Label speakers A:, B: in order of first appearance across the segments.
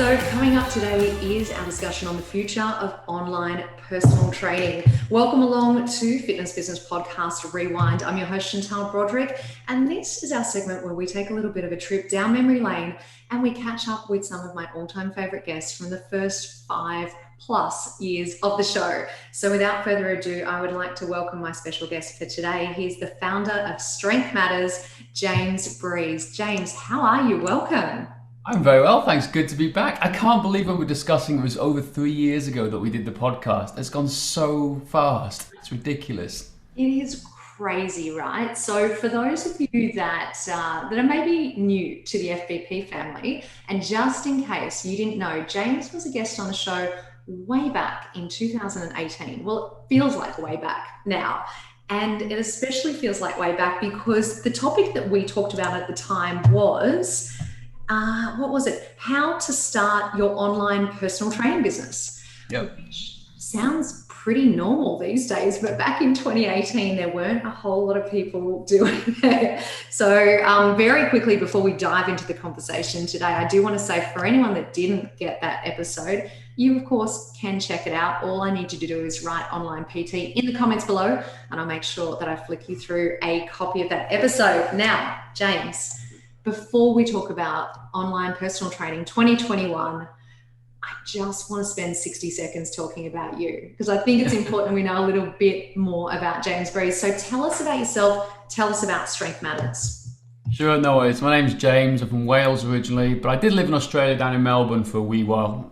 A: So coming up today is our discussion on the future of online personal training. Welcome along to Fitness Business Podcast Rewind. I'm your host, Chantal Brodrick, and this is our segment where we take a little bit of a trip down memory lane and we catch up with some of my all-time favorite guests from the first 5+ years of the show. So without further ado, I would like to welcome my special guest for today. He's the founder of Strength Matters, James Breese. James, how are you? Welcome.
B: I'm very well, thanks. Good to be back. I can't believe when we're discussing it was over 3 years ago that we did the podcast. It's gone so fast. It's ridiculous.
A: It is crazy, right? So for those of you that are maybe new to the FBP family, and just in case you didn't know, James was a guest on the show way back in 2018. Well, it feels like way back now. And it especially feels like way back because the topic that we talked about at the time was what was it? How to start your online personal training business.
B: Yep.
A: Which sounds pretty normal these days, but back in 2018, there weren't a whole lot of people doing it. So very quickly, before we dive into the conversation today, I do want to say for anyone that didn't get that episode, you of course can check it out. All I need you to do is write online PT in the comments below, and I'll make sure that I flick you through a copy of that episode. Now, James, before we talk about online personal training 2021, I just want to spend 60 seconds talking about you because I think it's important we know a little bit more about James Breese. So tell us about yourself. Tell us about Strength Matters.
B: Sure, no worries. My name's James. I'm from Wales originally, but I did live in Australia, down in Melbourne for a wee while,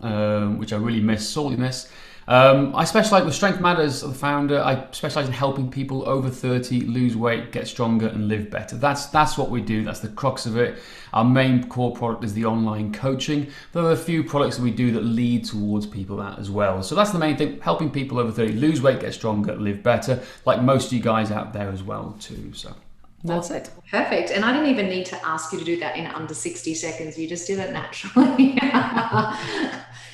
B: which I really sorely miss. I specialise with Strength Matters, the founder. I specialise in helping people over 30 lose weight, get stronger and live better. That's what we do. That's the crux of it. Our main core product is the online coaching. There are a few products that we do that lead towards people that as well. So that's the main thing, helping people over 30 lose weight, get stronger, live better, like most of you guys out there as well too. So that's it.
A: Perfect. And I didn't even need to ask you to do that in under 60 seconds. You just did it naturally.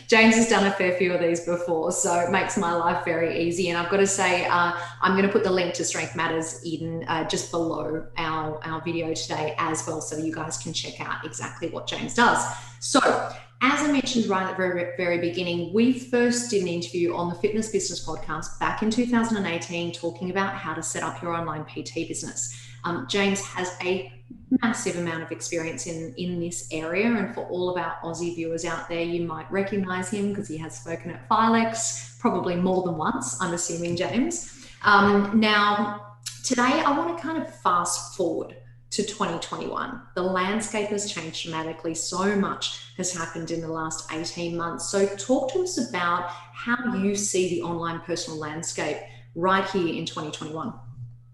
A: James has done a fair few of these before, so it makes my life very easy. And I've got to say, I'm going to put the link to Strength Matters in just below our video today as well, so you guys can check out exactly what James does. So, as I mentioned right at the very, very beginning, we first did an interview on the Fitness Business Podcast back in 2018 talking about how to set up your online PT business. James has a massive amount of experience in this area, and for all of our Aussie viewers out there, you might recognize him because he has spoken at Filex probably more than once, I'm assuming, James. Now, today I want to kind of fast forward to 2021. The landscape has changed dramatically. So much has happened in the last 18 months. So talk to us about how you see the online personal landscape right here in 2021.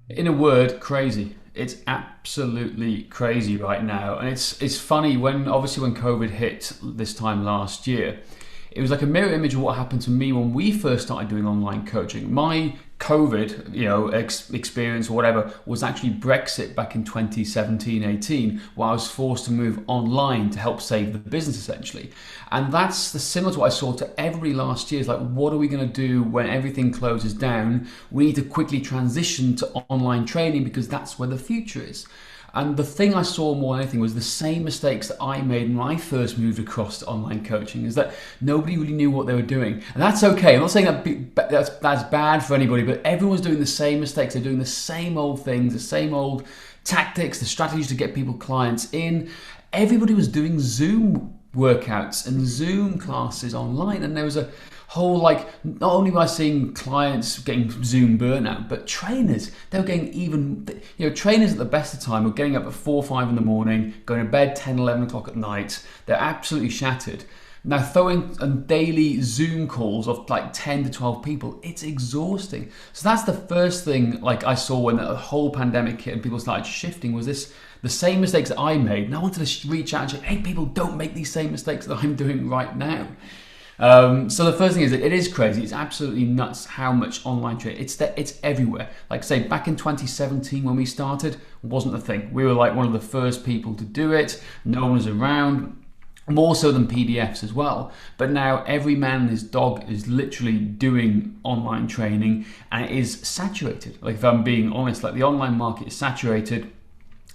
B: In a word, crazy. It's absolutely crazy right now. And it's funny when COVID hit this time last year, it was like a mirror image of what happened to me when we first started doing online coaching. My COVID, experience or whatever was actually Brexit back in 2017-18, where I was forced to move online to help save the business essentially. And that's similar to what I saw to every last year. It's like, what are we going to do when everything closes down? We need to quickly transition to online training because that's where the future is. And the thing I saw more than anything was the same mistakes that I made when I first moved across to online coaching, is that nobody really knew what they were doing. And that's okay. I'm not saying that's bad for anybody, but everyone's doing the same mistakes. They're doing the same old things, the same old tactics, the strategies to get people clients in. Everybody was doing Zoom workouts and Zoom classes online. And there was a whole, not only was I seeing clients getting Zoom burnout, but trainers, they were getting trainers at the best of time were getting up at 4 or 5 in the morning, going to bed 10, 11 o'clock at night. They're absolutely shattered. Now throwing daily Zoom calls of 10 to 12 people, it's exhausting. So that's the first thing I saw when the whole pandemic hit and people started shifting was the same mistakes that I made. And I wanted to reach out and say, hey, people, don't make these same mistakes that I'm doing right now. So the first thing is that it is crazy. It's absolutely nuts how much online training. It's everywhere. Like say back in 2017 when we started, wasn't the thing. We were one of the first people to do it. No one was around. More so than PDFs as well. But now every man and his dog is literally doing online training, and it is saturated. If I'm being honest, the online market is saturated,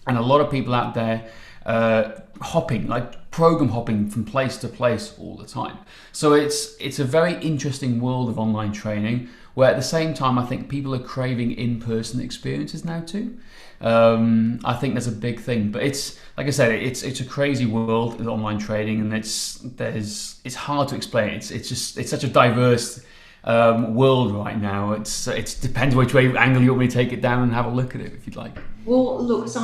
B: and a lot of people out there hopping, like program hopping from place to place all the time. So it's a very interesting world of online training, where at the same time I think people are craving in-person experiences now too. I think that's a big thing, but it's like I said, it's a crazy world of online training, and it's hard to explain. It's such a diverse world right now. It depends which way angle you want me to take it down and have a look at it, if you'd like.
A: Well, look, so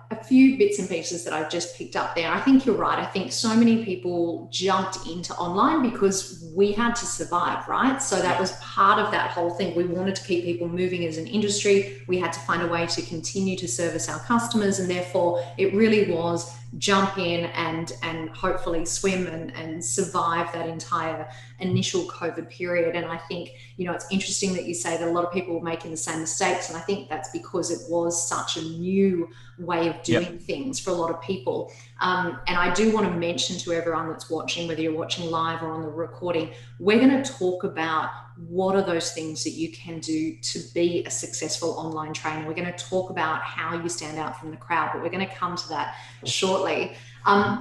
A: a few bits and pieces that I've just picked up there. I think you're right. I think so many people jumped into online because we had to survive, right? So that was part of that whole thing. We wanted to keep people moving as an industry. We had to find a way to continue to service our customers. And therefore, it really was jump in and hopefully swim and survive that entire initial COVID period. And I think, it's interesting that you say that a lot of people were making the same mistakes. And I think that's because it was such a new way of doing things for a lot of people. And I do want to mention to everyone that's watching, whether you're watching live or on the recording, we're going to talk about what are those things that you can do to be a successful online trainer. We're going to talk about how you stand out from the crowd, but we're going to come to that shortly.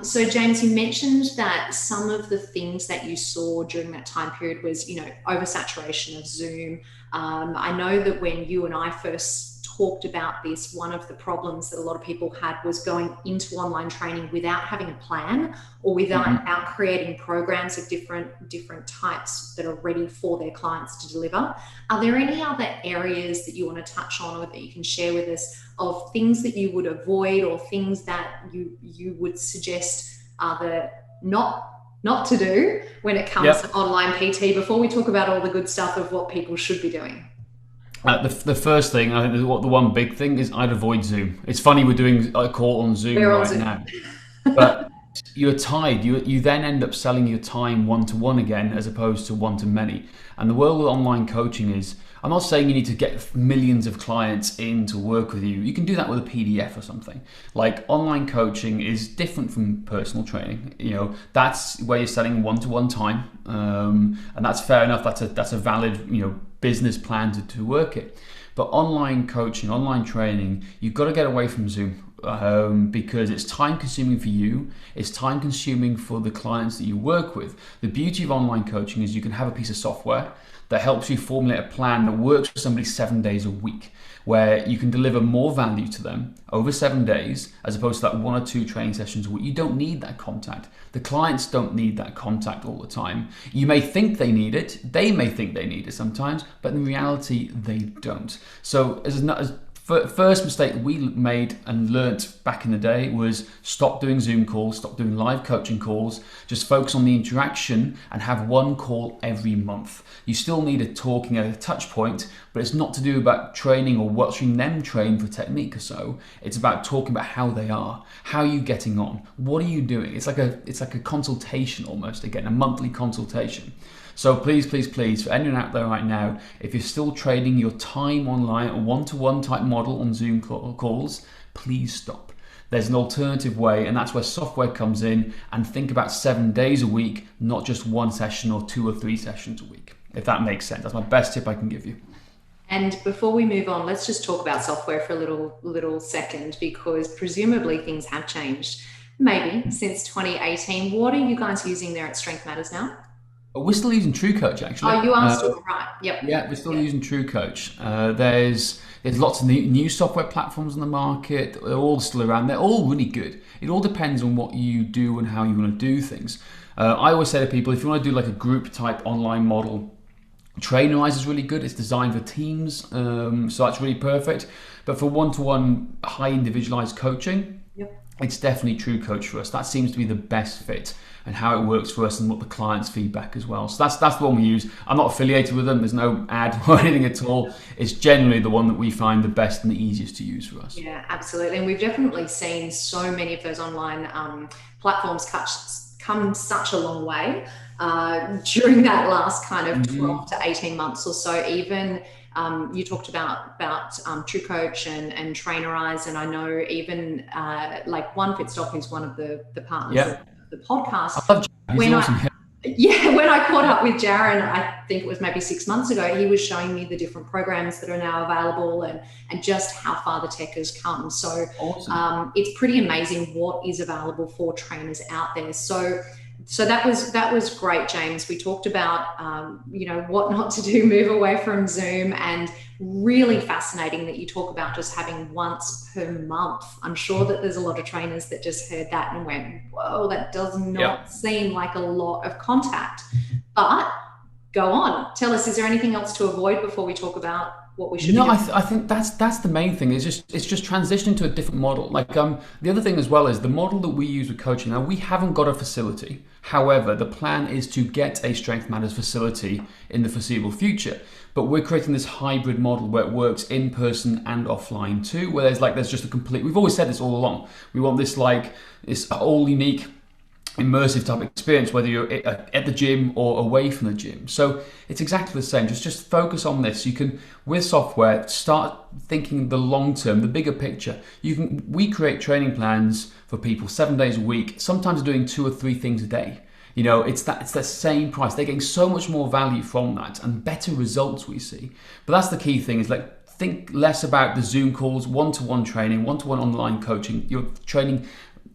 A: So James, you mentioned that some of the things that you saw during that time period was, oversaturation of Zoom. I know that when you and I first talked about this, one of the problems that a lot of people had was going into online training without having a plan, or without creating programs of different types that are ready for their clients to deliver. Are there any other areas that you want to touch on, or that you can share with us, of things that you would avoid, or things that you would suggest are the not to do when it comes to online PT, before we talk about all the good stuff of what people should be doing?
B: The first thing, I think the one big thing is I'd avoid Zoom. It's funny we're doing a call on Zoom now, but you're tied. You then end up selling your time one-to-one again, as opposed to one-to-many. And the world of online coaching is, I'm not saying you need to get millions of clients in to work with you. You can do that with a PDF or something. Like, online coaching is different from personal training. That's where you're selling one-to-one time, and that's fair enough. That's a valid business plan to work it. But online coaching, online training, you've got to get away from Zoom, because it's time consuming for you. It's time consuming for the clients that you work with. The beauty of online coaching is you can have a piece of software that helps you formulate a plan that works for somebody 7 days a week, where you can deliver more value to them over 7 days, as opposed to that 1 or 2 training sessions a week. You don't need that contact. The clients don't need that contact all the time. You may think they need it. They may think they need it sometimes, but in reality, they don't. So first mistake we made and learnt back in the day was stop doing Zoom calls, stop doing live coaching calls, just focus on the interaction and have one call every month. You still need a talking at a touch point, but it's not to do about training or watching them train for technique or so. It's about talking about how they are. How are you getting on? What are you doing? It's like a consultation almost, again, a monthly consultation. So please, please, please, for anyone out there right now, if you're still trading your time online, a one-to-one type model on Zoom calls, please stop. There's an alternative way, and that's where software comes in, and think about 7 days a week, not just one session or 2 or 3 sessions a week, if that makes sense. That's my best tip I can give you.
A: And before we move on, let's just talk about software for a little second, because presumably things have changed, maybe since 2018. What are you guys using there at Strength Matters now?
B: We're still using TrueCoach, actually.
A: Oh, you are still, right. Yep.
B: Yeah, we're still using TrueCoach. There's lots of new software platforms on the market. They're all still around. They're all really good. It all depends on what you do and how you want to do things. I always say to people, if you want to do like a group type online model, Trainerize is really good. It's designed for teams, so that's really perfect. But for one-to-one high individualized coaching, it's definitely TrueCoach for us. That seems to be the best fit, and how it works for us and what the client's feedback as well. So that's the one we use. I'm not affiliated with them. There's no ad or anything at all. It's generally the one that we find the best and the easiest to use for us.
A: Yeah, absolutely. And we've definitely seen so many of those online platforms come such a long way during that last kind of 12 to 18 months or so. Even you talked about TrueCoach and Trainerize, and I know even like One Fit Stop, who's one of the partners of the podcast.
B: I love James. He's awesome.
A: Yeah, when I caught up with Jaron, I think it was maybe 6 months ago, he was showing me the different programs that are now available and just how far the tech has come. So
B: Awesome.
A: it's pretty amazing what is available for trainers out there. So that was great, James. We talked about what not to do, move away from Zoom, and really fascinating that you talk about just having once per month. I'm sure that there's a lot of trainers that just heard that and went, "Whoa, that does
B: Yeah.
A: not seem like a lot of contact." But go on, tell us, is there anything else to avoid before we talk about what we should be
B: No,
A: doing?
B: I think that's the main thing. It's just transitioning to a different model. Like the other thing as well is the model that we use with coaching. Now we haven't got a facility. However, the plan is to get a Strength Matters facility in the foreseeable future. But we're creating this hybrid model where it works in person and offline too. Where there's just a complete. We've always said this all along. We want this all unique immersive type experience, whether you're at the gym or away from the gym. So it's exactly the same. Just focus on this. You can, with software, start thinking the long term, the bigger picture. We create training plans for people 7 days a week, sometimes doing 2 or 3 things a day. It's that same price. They're getting so much more value from that and better results we see. But that's the key thing, is like, think less about the Zoom calls, one-to-one training, one-to-one online coaching. You're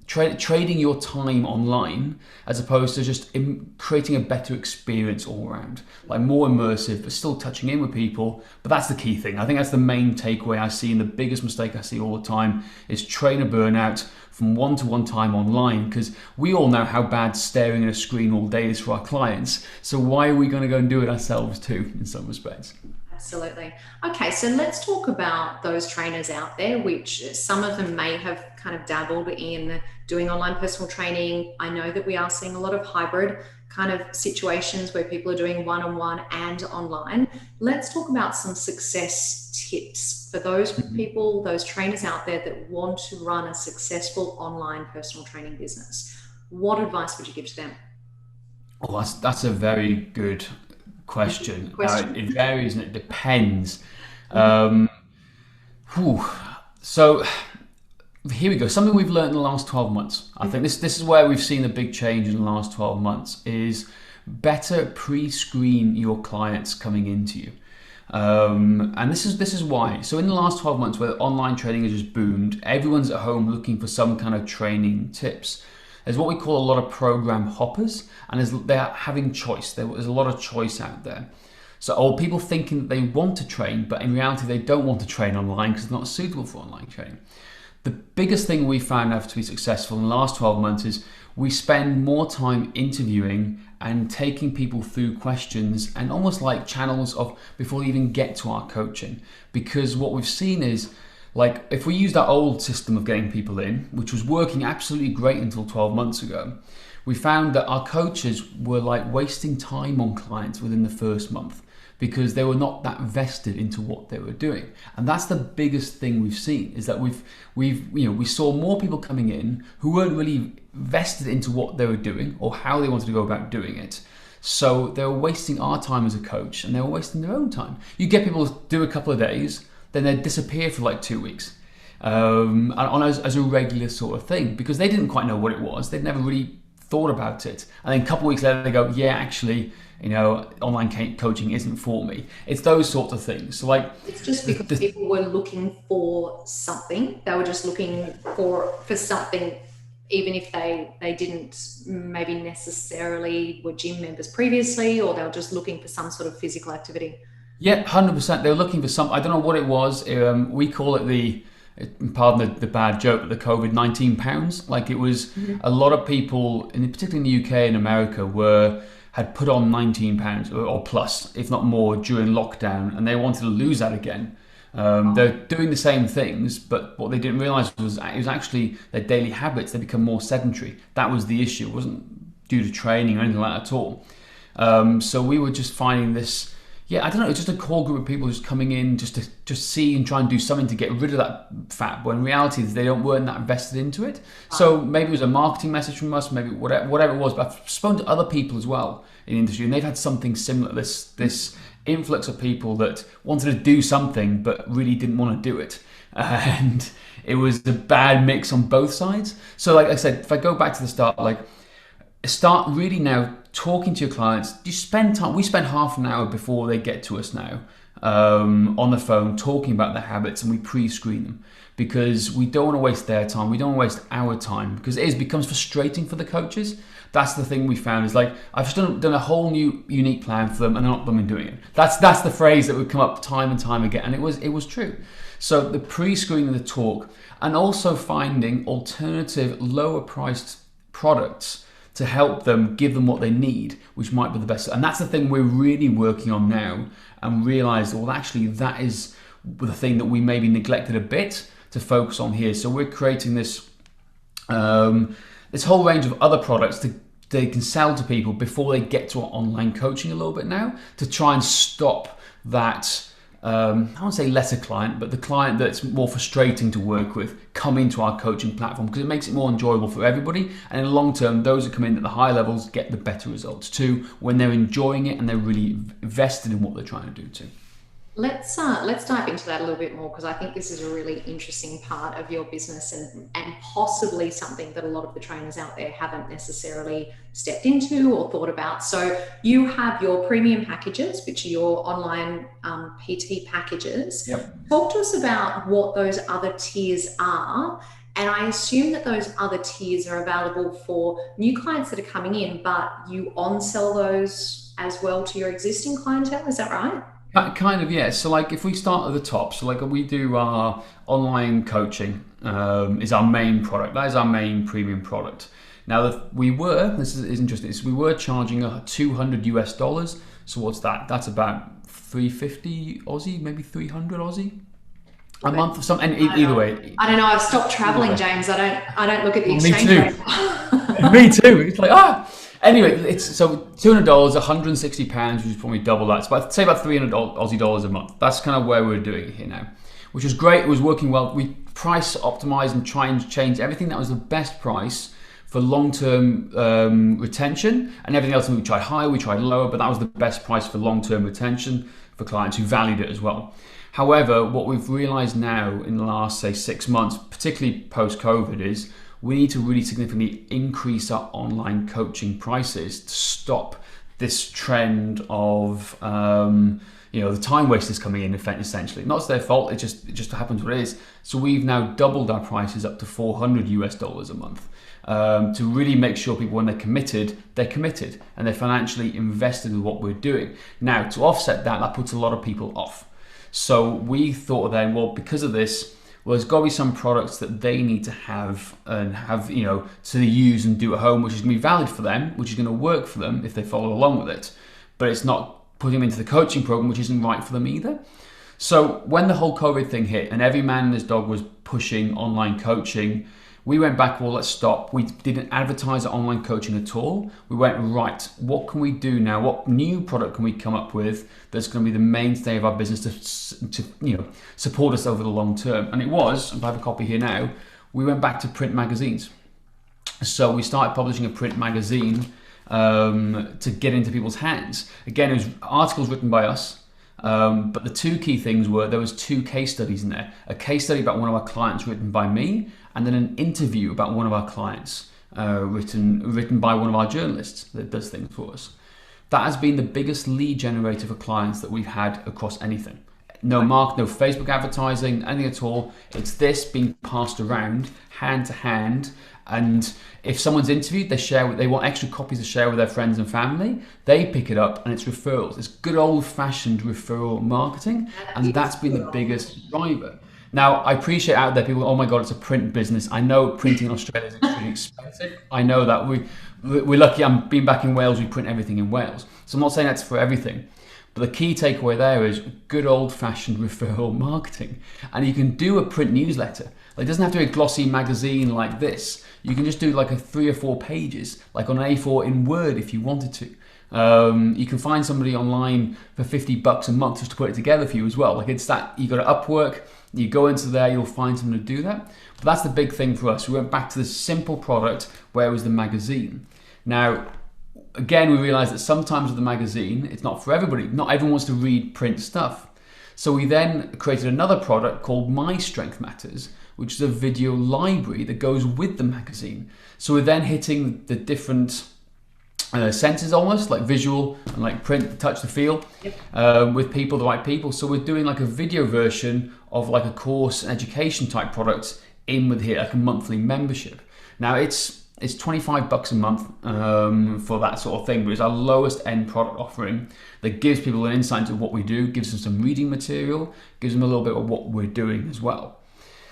B: trading your time online, as opposed to just creating a better experience all around, like more immersive but still touching in with people. But that's the key thing. I think that's the main takeaway I see, and the biggest mistake I see all the time is trainer burnout from one-to-one time online, because we all know how bad staring at a screen all day is for our clients. So why are we going to go and do it ourselves too, in some respects?
A: Absolutely. Okay, so let's talk about those trainers out there, which some of them may have kind of dabbled in doing online personal training. I know that we are seeing a lot of hybrid kind of situations where people are doing one-on-one and online. Let's talk about some success tips for those people, those trainers out there that want to run a successful online personal training business. What advice would you give to them?
B: Well, that's a very good question.
A: Question.
B: It varies and it depends. Um, whew. So here we go. Something we've learned in the last 12 months. I think this is where we've seen a big change in the last 12 months is better pre-screen your clients coming into you. And this is why. So in the last 12 months, where online training has just boomed, everyone's at home looking for some kind of training tips. There's what we call a lot of program hoppers, and they're having choice. There's a lot of choice out there. So, or people thinking that they want to train, but in reality they don't want to train online because it's not suitable for online training. The biggest thing we found out to be successful in the last 12 months is we spend more time interviewing and taking people through questions and almost like channels of before they even get to our coaching. Because what we've seen is, like, if we use that old system of getting people in, which was working absolutely great until 12 months ago, we found that our coaches were like wasting time on clients within the first month because they were not that vested into what they were doing. And that's the biggest thing we've seen, is that we saw more people coming in who weren't really vested into what they were doing or how they wanted to go about doing it. So they were wasting our time as a coach, and they were wasting their own time. You get people to do a couple of days, then they'd disappear for like 2 weeks, as a regular sort of thing, because they didn't quite know what it was. They'd never really thought about it. And then a couple of weeks later they go, yeah, actually, online coaching isn't for me. It's those sorts of things. So like,
A: It's just because people were looking for something. They were just looking for something, even if they didn't maybe necessarily were gym members previously, or they were just looking for some sort of physical activity.
B: yeah, 100%. They were looking for some. I don't know what it was. We call it pardon the bad joke, but the COVID-19 pounds. Like, it was a lot of people, particularly in the UK and America, had put on 19 pounds or plus, if not more, during lockdown, and they wanted to lose that again. They're doing the same things, but what they didn't realise was it was actually their daily habits. They become more sedentary. That was the issue. It wasn't due to training or anything like that at all. So we were just finding this. Yeah, I don't know. It's just a core group of people just coming in just to see and try and do something to get rid of that fat. When in reality, they weren't that invested into it. So maybe it was a marketing message from us, maybe whatever it was. But I've spoken to other people as well in the industry, and they've had something similar. This influx of people that wanted to do something but really didn't want to do it, and it was a bad mix on both sides. So, like I said, if I go back to the start, like, start really now talking to your clients. You spend time. We spend half an hour before they get to us now on the phone talking about their habits, and we pre-screen them because we don't want to waste their time. We don't want to waste our time because it becomes frustrating for the coaches. That's the thing we found is like, I've just done a whole new unique plan for them and they're not blooming doing it. That's the phrase that would come up time and time again, and it was true. So the pre-screening, the talk, and also finding alternative lower priced products to help them, give them what they need, which might be the best. And that's the thing we're really working on now, and realize, well, actually that is the thing that we maybe neglected a bit to focus on here. So we're creating this this whole range of other products they can sell to people before they get to our online coaching a little bit now, to try and stop that, I won't say lesser client, but the client that's more frustrating to work with come into our coaching platform, because it makes it more enjoyable for everybody. And in the long term, those that come in at the high levels get the better results too, when they're enjoying it and they're really invested in what they're trying to do too.
A: Let's dive into that a little bit more, because I think this is a really interesting part of your business, and possibly something that a lot of the trainers out there haven't necessarily stepped into or thought about. So you have your premium packages, which are your online PT packages.
B: Yep.
A: Talk to us about what those other tiers are. And I assume that those other tiers are available for new clients that are coming in, but you on-sell those as well to your existing clientele. Is that right?
B: Kind of, yeah. So like if we start at the top, so like we do our online coaching is our main product. That is our main premium product. Now this is interesting, so we were charging $200. So what's that? That's about 350 Aussie, maybe 300 Aussie a month or something. And either way.
A: I don't know. I've stopped traveling, James. I don't look at the exchange rate.
B: Me too. It's like, Anyway, it's so $200, £160, which is probably double that. So say about 300 Aussie dollars a month. That's kind of where we're doing it here now, which is great. It was working well. We price optimize and try and change everything that was the best price for long-term retention, and everything else we tried higher, we tried lower, but that was the best price for long-term retention for clients who valued it as well. However, what we've realized now in the last, say, 6 months, particularly post-COVID, is we need to really significantly increase our online coaching prices to stop this trend of the time wasters coming in, essentially. Not it's their fault, it just happens what it is. So we've now doubled our prices up to $400 a month to really make sure people, when they're committed and they're financially invested in what we're doing. Now, to offset that puts a lot of people off. So we thought then, well, because of this, well, there's got to be some products that they need to have to use and do at home, which is going to be valid for them, which is going to work for them if they follow along with it. But it's not putting them into the coaching program, which isn't right for them either. So when the whole COVID thing hit and every man and his dog was pushing online coaching, we went back, well, let's stop. We didn't advertise online coaching at all. We went, right, what can we do now? What new product can we come up with that's going to be the mainstay of our business to support us over the long term? And it was, I have a copy here now, we went back to print magazines. So we started publishing a print magazine to get into people's hands. Again, it was articles written by us. But the two key things were, there was 2 case studies in there. A case study about one of our clients written by me, and then an interview about one of our clients written by one of our journalists that does things for us. That has been the biggest lead generator for clients that we've had across anything. No Facebook advertising, anything at all. It's this being passed around hand to hand. And if someone's interviewed, they want extra copies to share with their friends and family. They pick it up, and it's referrals. It's good old-fashioned referral marketing, and that's been the biggest driver. Now, I appreciate out there people, oh my God, it's a print business. I know printing in Australia is extremely expensive. I know that. We're lucky. I'm being back in Wales. We print everything in Wales. So I'm not saying that's for everything. But the key takeaway there is good old-fashioned referral marketing. And you can do a print newsletter. It doesn't have to be a glossy magazine like this. You can just do like 3 or 4 pages, like on A4 in Word if you wanted to. You can find somebody online for $50 a month just to put it together for you as well. Like it's that, you got to Upwork, you go into there, you'll find someone to do that. But that's the big thing for us. We went back to the simple product where it was the magazine. Now, again, we realized that sometimes with the magazine, it's not for everybody. Not everyone wants to read print stuff. So we then created another product called My Strength Matters, which is a video library that goes with the magazine. So we're then hitting the different senses, almost like visual and like print, touch, the feel, with people, the right people. So we're doing like a video version of like a course and education type product in with here, like a monthly membership. Now it's $25 a month for that sort of thing, but it's our lowest end product offering that gives people an insight into what we do, gives them some reading material, gives them a little bit of what we're doing as well.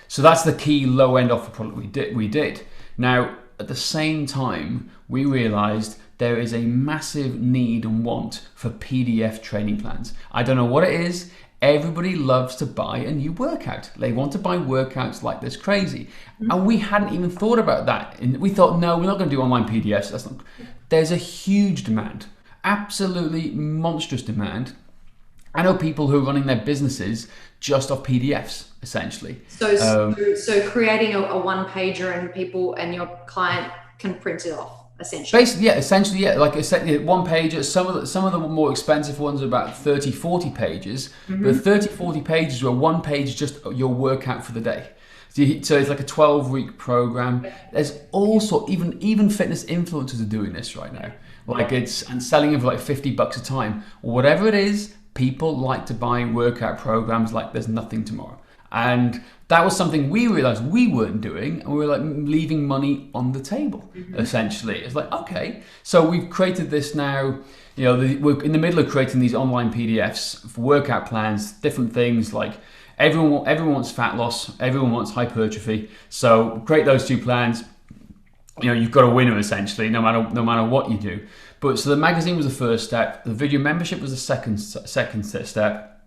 B: So that's the key low end offer product we did. Now, at the same time, we realized there is a massive need and want for PDF training plans. I don't know what it is. Everybody loves to buy a new workout. They want to buy workouts like this crazy. And we hadn't even thought about that. And we thought, no, we're not going to do online PDFs. There's a huge demand, absolutely monstrous demand. I know people who are running their businesses just off PDFs, essentially.
A: So creating a one pager and people and your client can print it off. Essentially.
B: Essentially, yeah. Like I said, one page. Some of the more expensive ones are about 30, 40 pages. But 30, 40 pages where one page is just your workout for the day. So it's like a 12-week program. There's also even fitness influencers are doing this right now. Like and selling it for like $50 a time or whatever it is. People like to buy workout programs like there's nothing tomorrow. And that was something we realized we weren't doing, and we were like leaving money on the table, essentially. It's like, okay, so we've created this now, we're in the middle of creating these online PDFs for workout plans, different things like everyone wants fat loss, everyone wants hypertrophy. So create those two plans. You've got a winner essentially, no matter what you do. But so the magazine was the first step, the video membership was the second step.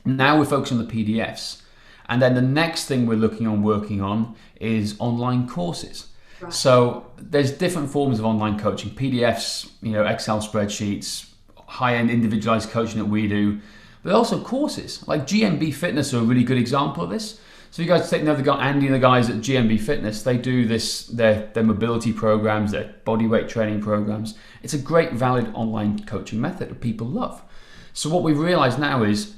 B: Now we're focusing on the PDFs. And then the next thing we're working on is online courses. Right. So there's different forms of online coaching, PDFs, Excel spreadsheets, high-end individualized coaching that we do, but also courses. Like GMB Fitness are a really good example of this. So you guys take Andy and the guys at GMB Fitness, they do this, their mobility programs, their body weight training programs. It's a great, valid online coaching method that people love. So what we've realized now is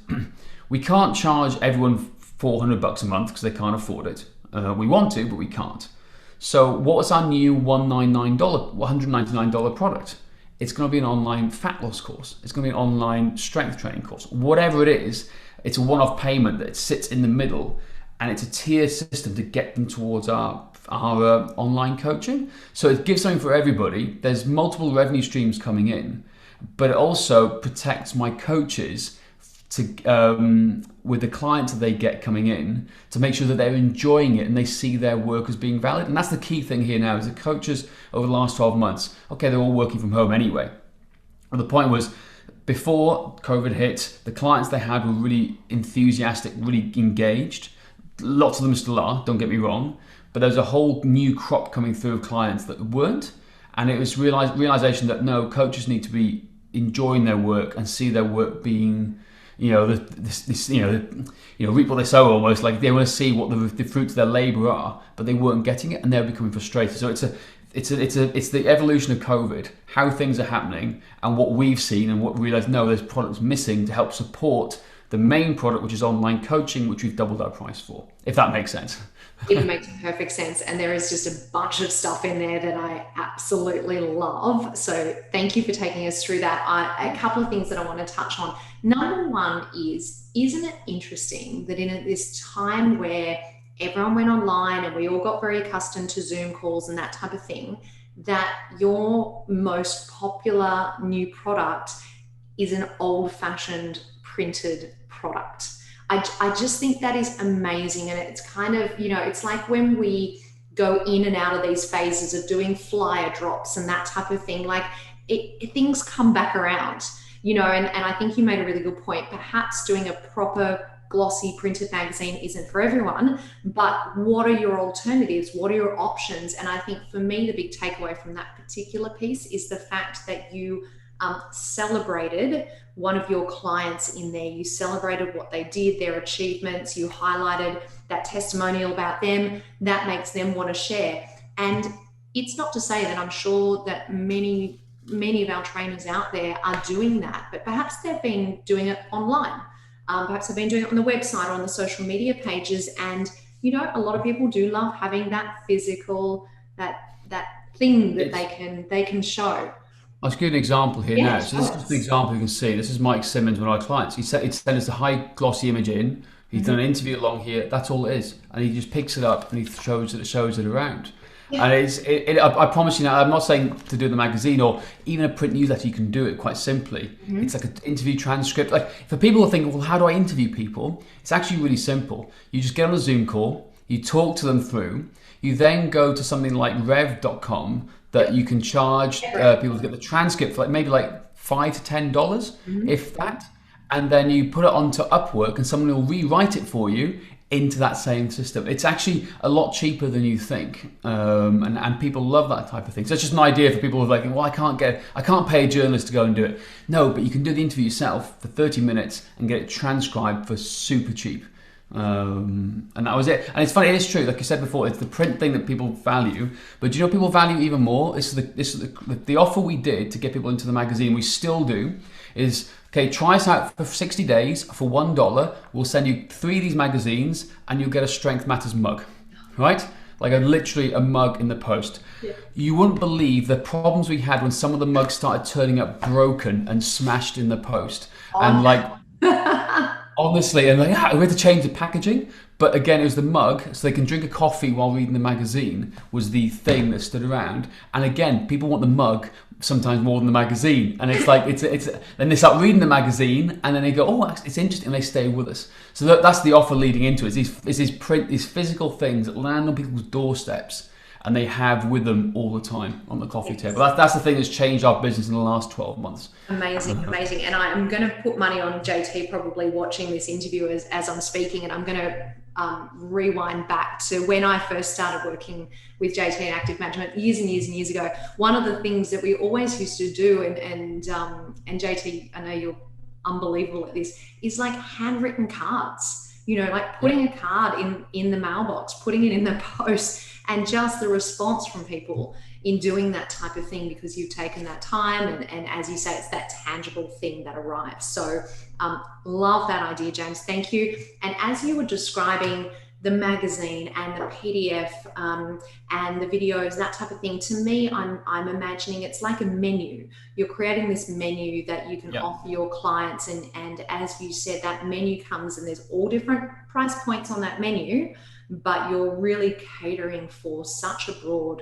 B: we can't charge everyone $400 a month because they can't afford it. We want to, but we can't. So what's our new $199 product? It's going to be an online fat loss course. It's going to be an online strength training course. Whatever it is, it's a one-off payment that sits in the middle, and it's a tier system to get them towards our online coaching. So it gives something for everybody. There's multiple revenue streams coming in, but it also protects my coaches with the clients that they get coming in to make sure that they're enjoying it and they see their work as being valid. And that's the key thing here now is the coaches over the last 12 months, okay, they're all working from home anyway. And the point was, before COVID hit, the clients they had were really enthusiastic, really engaged. Lots of them still are, don't get me wrong, but there's a whole new crop coming through of clients that weren't. And it was realization that no, coaches need to be enjoying their work and see their work being reap what they sow almost. Like they want to see what the fruits of their labor are, but they weren't getting it, and they're becoming frustrated. So it's the evolution of COVID, how things are happening, and what we've seen, and what we realized. No, there's products missing to help support the main product, which is online coaching, which we've doubled our price for. If that makes sense.
A: It makes perfect sense. And there is just a bunch of stuff in there that I absolutely love. So thank you for taking us through that. A couple of things that I want to touch on. Number one is, isn't it interesting that in this time where everyone went online and we all got very accustomed to Zoom calls and that type of thing, that your most popular new product is an old-fashioned printed product? I just think that is amazing. And it's kind of, it's like when we go in and out of these phases of doing flyer drops and that type of thing, like things come back around, and I think you made a really good point. Perhaps doing a proper glossy printed magazine isn't for everyone, but what are your alternatives? What are your options? And I think for me, the big takeaway from that particular piece is the fact that you celebrated one of your clients in there. You celebrated what they did, their achievements. You highlighted that testimonial about them. That makes them want to share. And it's not to say that I'm sure that many of our trainers out there are doing that, but perhaps they've been doing it online. Perhaps they've been doing it on the website or on the social media pages. And, a lot of people do love having that physical, that thing that they can show.
B: I'll just give you an example here
A: Yeah,
B: now. So this is just an example you can see. This is Mike Simmons, one of our clients. He'd send us the high glossy image in. He's done an interview along here. That's all it is, and he just picks it up and he shows it around.
A: yeah,
B: And I promise you now, I'm not saying to do the magazine or even a print newsletter. You can do it quite simply. It's like an interview transcript. Like for people who think, well, how do I interview people? It's actually really simple. You just get on a Zoom call. You talk to them through. You then go to something like rev.com that you can charge people to get the transcript for maybe like $5 to $10, if that. And then you put it onto Upwork and someone will rewrite it for you into that same system. It's actually a lot cheaper than you think, and people love that type of thing. So it's just an idea for people who are like, well, I can't pay a journalist to go and do it. No, but you can do the interview yourself for 30 minutes and get it transcribed for super cheap. And that was it. And it's funny, it is true, like you said before, it's the print thing that people value. But do you know what people value even more? This is the offer we did to get people into the magazine. We still do is, okay, try us out for 60 days for $1. We'll send you 3 of these magazines and you'll get a Strength Matters mug, right? Like literally a mug in the post. Yeah. You wouldn't believe the problems we had when some of the mugs started turning up broken and smashed in the post. And like, honestly, and we had to change the packaging. But again, it was the mug, so they can drink a coffee while reading the magazine was the thing that stood around. And again, people want the mug sometimes more than the magazine. And it's like, then they start reading the magazine and then they go, oh, it's interesting, and they stay with us. So that's the offer leading into it. These physical things that land on people's doorsteps and they have with them all the time on the coffee table. That's the thing that's changed our business in the last 12 months.
A: Amazing. And I'm going to put money on JT probably watching this interview as I'm speaking, and I'm going to rewind back to when I first started working with JT in active management years and years and years ago. One of the things that we always used to do, and JT, I know you're unbelievable at this, is like handwritten cards. You know, like putting a card in the mailbox, putting it in the post, and just the response from people in doing that type of thing, because you've taken that time, and as you say, it's that tangible thing that arrives. So love that idea, James. Thank you. And as you were describing the magazine and the PDF and the videos, that type of thing, to me, I'm imagining it's like a menu. You're creating this menu that you can offer your clients, and as you said, that menu comes and there's all different price points on that menu, but you're really catering for such a broad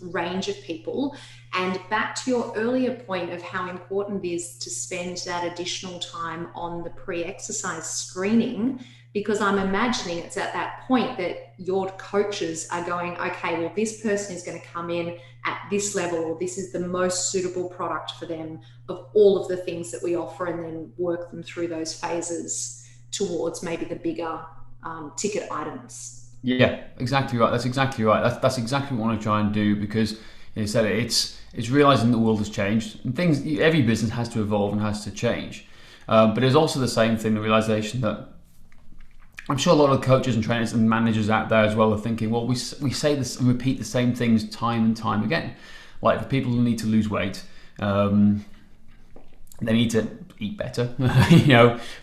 A: range of people. And back to your earlier point of how important it is to spend that additional time on the pre-exercise screening, because I'm imagining it's at that point that your coaches are going, okay, well, this person is going to come in at this level, or this is the most suitable product for them of all of the things that we offer, and then work them through those phases towards maybe the bigger ticket items.
B: Yeah, exactly right. That's exactly right. That's exactly what I want to try and do, because you said it's realizing the world has changed and things. Every business has to evolve and has to change, but it's also the same thing. The realization that I'm sure a lot of coaches and trainers and managers out there as well are thinking, well, we say this and repeat the same things time and time again. Like for people who need to lose weight, they need to eat better,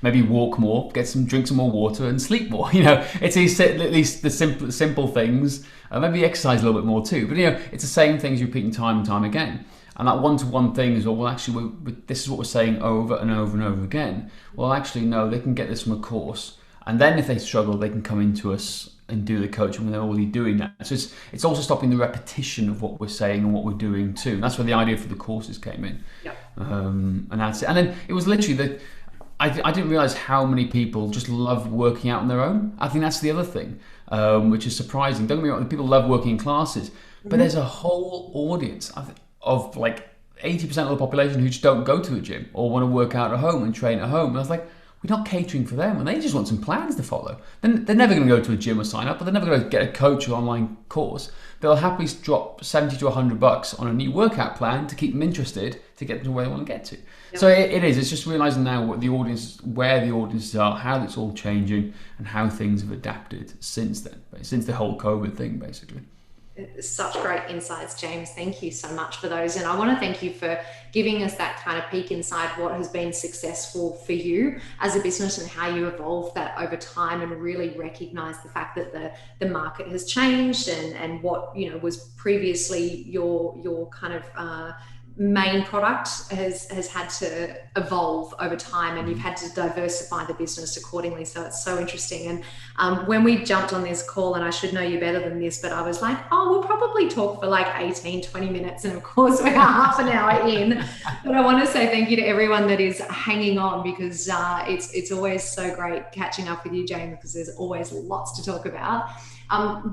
B: maybe walk more, drink some more water, and sleep more. It's at least the simple things. Maybe exercise a little bit more too. But it's the same things you're repeating time and time again. And that one-to-one thing is, well, actually, this is what we're saying over and over and over again. Well, actually, no, they can get this from a course, and then if they struggle, they can come into us and do the coaching when they're already doing that. So it's also stopping the repetition of what we're saying and what we're doing too. And that's where the idea for the courses came in. Yeah. And that's it. And then it was literally that I didn't realize how many people just love working out on their own. I think that's the other thing, which is surprising. Don't get me wrong, people love working in classes, but there's a whole audience of like 80% of the population who just don't go to a gym or want to work out at home and train at home. And I was like, we're not catering for them, and they just want some plans to follow. Then they're never going to go to a gym or sign up, but they're never going to get a coach or online course. They'll happily drop $70 to $100 on a new workout plan to keep them interested, to get them to where they want to get to. Yep. So it is. It's just realizing now where the audiences are, how it's all changing, and how things have adapted since then, since the whole COVID thing, basically.
A: Such great insights, James. Thank you so much for those. And I want to thank you for giving us that kind of peek inside what has been successful for you as a business and how you evolved that over time, and really recognize the fact that the market has changed, and what was previously your kind of main product has had to evolve over time, and you've had to diversify the business accordingly. So it's so interesting. And when we jumped on this call, and I should know you better than this, but I was like, oh, we'll probably talk for like 18, 20 minutes. And of course we're half an hour in. But I want to say thank you to everyone that is hanging on, because it's always so great catching up with you, James, because there's always lots to talk about.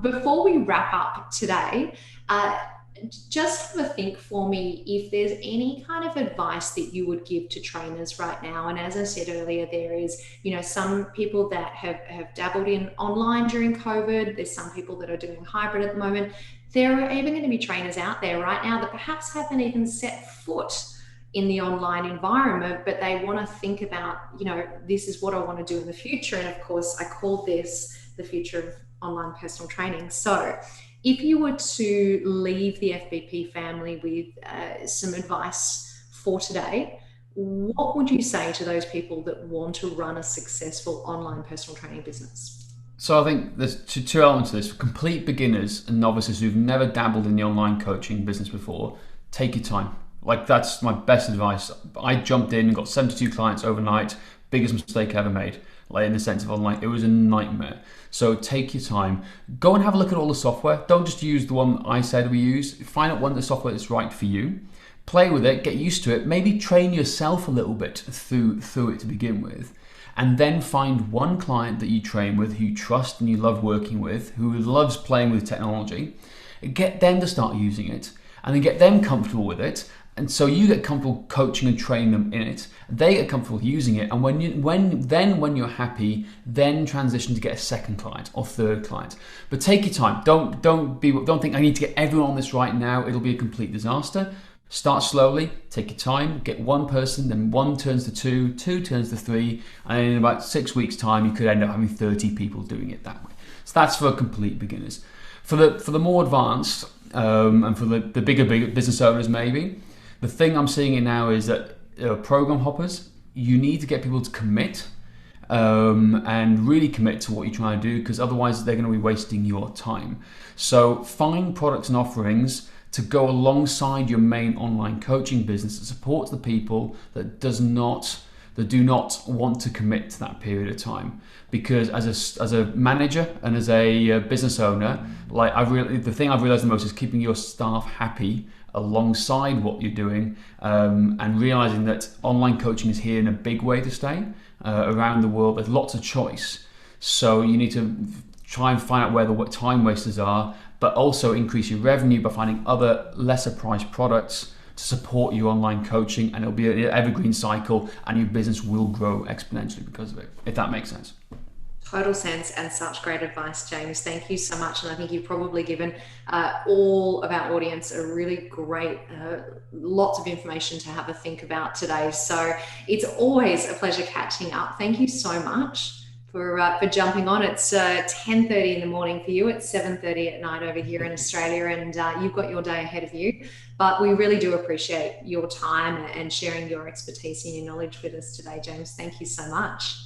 A: Before we wrap up today, just have a think for me if there's any kind of advice that you would give to trainers right now. And as I said earlier, there is, some people that have dabbled in online during COVID. There's some people that are doing hybrid at the moment. There are even going to be trainers out there right now that perhaps haven't even set foot in the online environment, but they want to think about, this is what I want to do in the future. And of course, I call this the future of online personal training. So if you were to leave the FBP family with some advice for today, what would you say to those people that want to run a successful online personal training business?
B: So I think there's two elements to this. For complete beginners and novices who've never dabbled in the online coaching business before, take your time. Like, that's my best advice. I jumped in and got 72 clients overnight. Biggest mistake I ever made. Like, in the sense of online, it was a nightmare. So take your time. Go and have a look at all the software. Don't just use the one I said we use. Find out one of the software that's right for you. Play with it, get used to it. Maybe train yourself a little bit through it to begin with. And then find one client that you train with, who you trust and you love working with, who loves playing with technology. Get them to start using it, and then get them comfortable with it. And so you get comfortable coaching and training them in it. They get comfortable using it, and when you're happy, then transition to get a second client or third client. But take your time. Don't think I need to get everyone on this right now. It'll be a complete disaster. Start slowly. Take your time. Get one person, then one turns to two, two turns to three, and in about 6 weeks' time, you could end up having 30 people doing it that way. So that's for complete beginners. For the more advanced and for the bigger business owners, maybe. The thing I'm seeing now is that program hoppers, you need to get people to commit and really commit to what you're trying to do, because otherwise they're going to be wasting your time. So find products and offerings to go alongside your main online coaching business that supports the people that do not want to commit to that period of time. Because as a manager and as a business owner, the thing I've realized the most is keeping your staff happy alongside what you're doing, and realizing that online coaching is here in a big way to stay around the world. There's lots of choice, so you need to try and find out where the time wasters are, but also increase your revenue by finding other lesser priced products to support your online coaching, and it'll be an evergreen cycle, and your business will grow exponentially because of it, if that makes sense.
A: Total sense, and such great advice, James. Thank you so much. And I think you've probably given all of our audience a really great, lots of information to have a think about today. So it's always a pleasure catching up. Thank you so much for jumping on. It's 10:30 in the morning for you. It's 7:30 at night over here in Australia, and you've got your day ahead of you. But we really do appreciate your time and sharing your expertise and your knowledge with us today, James. Thank you so much.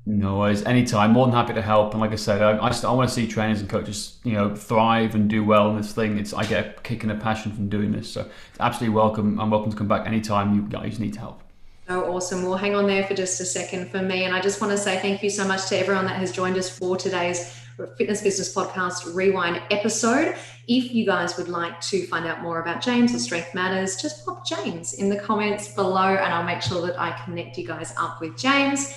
B: No worries, anytime. More than happy to help. And like I said, I want to see trainers and coaches, thrive and do well in this thing. I get a kick and a passion from doing this. So it's absolutely welcome. I'm welcome to come back anytime you guys need help.
A: So awesome. We'll hang on there for just a second for me. And I just want to say thank you so much to everyone that has joined us for today's Fitness Business Podcast Rewind episode. If you guys would like to find out more about James or Strength Matters, just pop James in the comments below, and I'll make sure that I connect you guys up with James.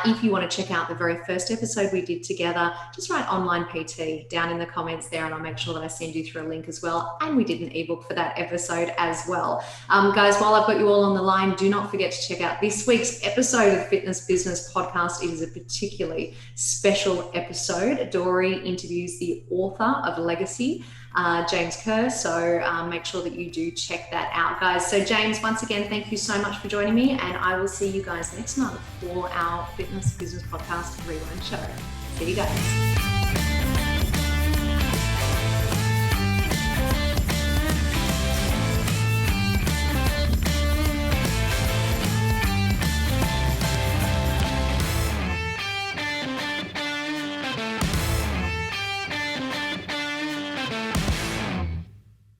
A: If you want to check out the very first episode we did together, just write online PT down in the comments there, and I'll make sure that I send you through a link as well. And we did an ebook for that episode as well. Guys, while I've got you all on the line, do not forget to check out this week's episode of Fitness Business Podcast. It is a particularly special episode. Dori interviews the author of Legacy, James Kerr. So make sure that you do check that out, guys. So James, once again, thank you so much for joining me, and I will see you guys next month for our Fitness Business Podcast Rewind Show. See you guys.